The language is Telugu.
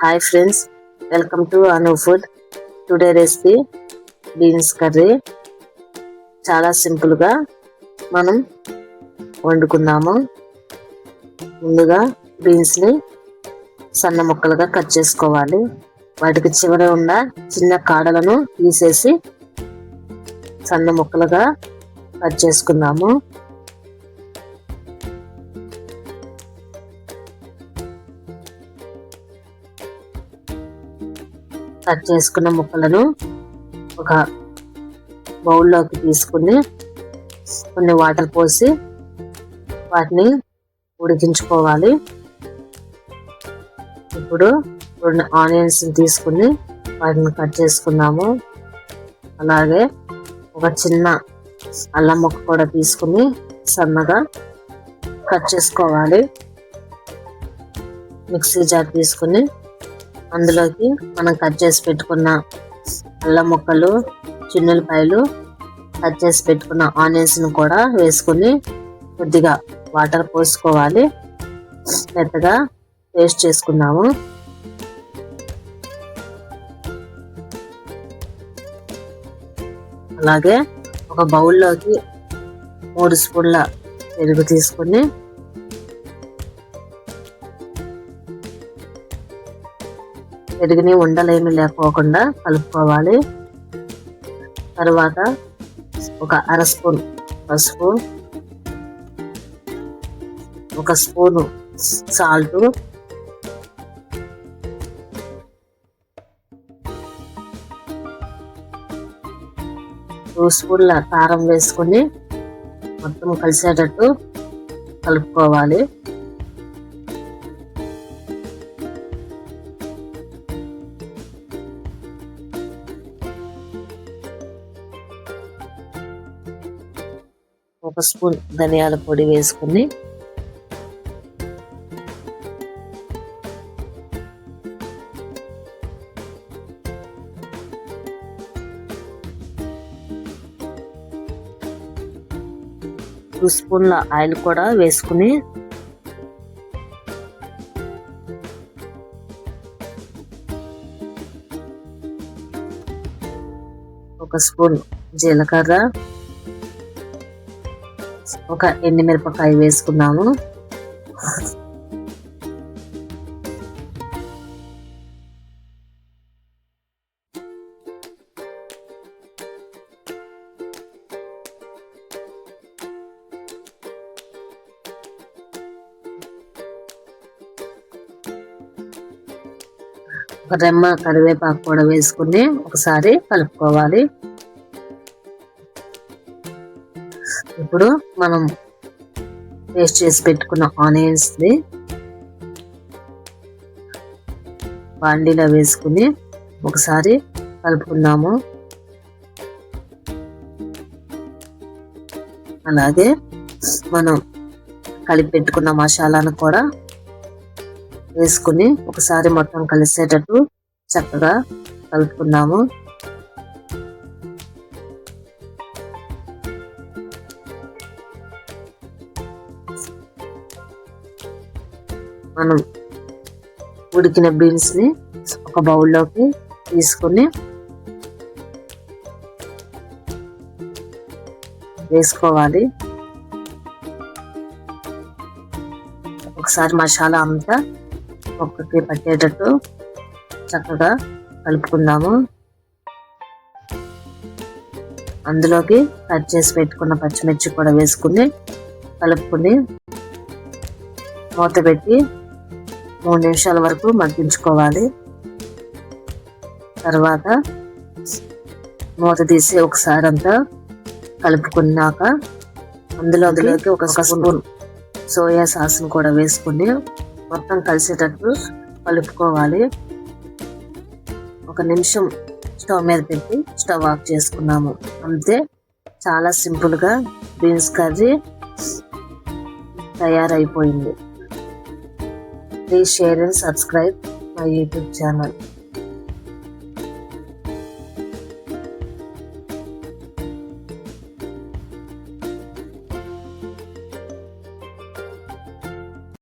Hi friends, welcome to Anu food. Today recipe beans curry. చాలా సింపుల్గా మనం వండుకుందాము. ముందుగా బీన్స్ని సన్న ముక్కలుగా కట్ చేసుకోవాలి. వాటికి చివర ఉన్న చిన్న కాడలను తీసేసి సన్న ముక్కలుగా కట్ చేసుకుందాము. కట్ చేసుకున్న ముక్కలను ఒక బౌల్లోకి తీసుకుని కొన్ని వాటర్ పోసి వాటిని ఉడికించుకోవాలి. ఇప్పుడు 2 ఆనియన్స్ తీసుకుని వాటిని కట్ చేసుకున్నాము. అలాగే ఒక చిన్న అల్లం ముక్క కూడా తీసుకుని సన్నగా కట్ చేసుకోవాలి. మిక్సీ జార్ తీసుకుని అందులోకి మనం కట్ చేసి పెట్టుకున్న అల్లం ముక్కలు, చిన్నులపాయలు, కట్ చేసి పెట్టుకున్న ఆనియన్స్ను కూడా వేసుకుని కొద్దిగా వాటర్ పోసుకోవాలి. మెత్తగా పేస్ట్ చేసుకుందాము. అలాగే ఒక బౌల్లోకి 3 స్పూన్ల పెరుగు తీసుకుని పెరుగుని ఉండలేమి లేకోకుండా కలుపుకోవాలి. తర్వాత ఒక 1/2 స్పూన్ పసుపు, 1 స్పూను సాల్ట్, 2 స్పూన్ల కారం వేసుకొని మొత్తం కలిసేటట్టు కలుపుకోవాలి. ఒక స్పూన్ ధనియాల పొడి వేసుకుని టూ స్పూన్ల ఆయిల్ కూడా వేసుకుని ఒక స్పూన్ జీలకర్ర, ఒక ఎండుమిరపకాయ వేసుకున్నాము. ఒక రెమ్మ కరివేపాకు కూడా వేసుకుని ఒకసారి కలుపుకోవాలి. ఇప్పుడు మనం పేస్ట్ చేసి పెట్టుకున్న ఆనియన్స్ ని బాండీలో వేసుకుని ఒకసారి కలుపుకుందాము. అలాగే మనం కలిపి పెట్టుకున్న మసాలాను కూడా వేసుకుని ఒకసారి మొత్తం కలిసేటట్టు చక్కగా కలుపుకుందాము. మనం ఉడికిన బీన్స్ ని ఒక బౌల్లోకి తీసుకుని వేసుకోవాలి. ఒకసారి మసాలా అంతా ఒక్కటి పట్టేటట్టు చక్కగా కలుపుకుందాము. అందులోకి కట్ చేసి పెట్టుకున్న పచ్చిమిర్చి కూడా వేసుకుని కలుపుకుని మూత పెట్టి 3 నిమిషాల వరకు మగ్గించుకోవాలి. తర్వాత మూత తీసి ఒకసారి అంతా కలుపుకున్నాక అందులోకి ఒక స్పూన్ సోయా సాస్ను కూడా వేసుకుని మొత్తం కలిసేటట్టు కలుపుకోవాలి. 1 నిమిషం స్టవ్ మీద పెట్టి స్టవ్ ఆఫ్ చేసుకున్నాము. అంతే, చాలా సింపుల్గా బీన్స్ కర్రీ తయారైపోయింది. Please share and subscribe my YouTube channel.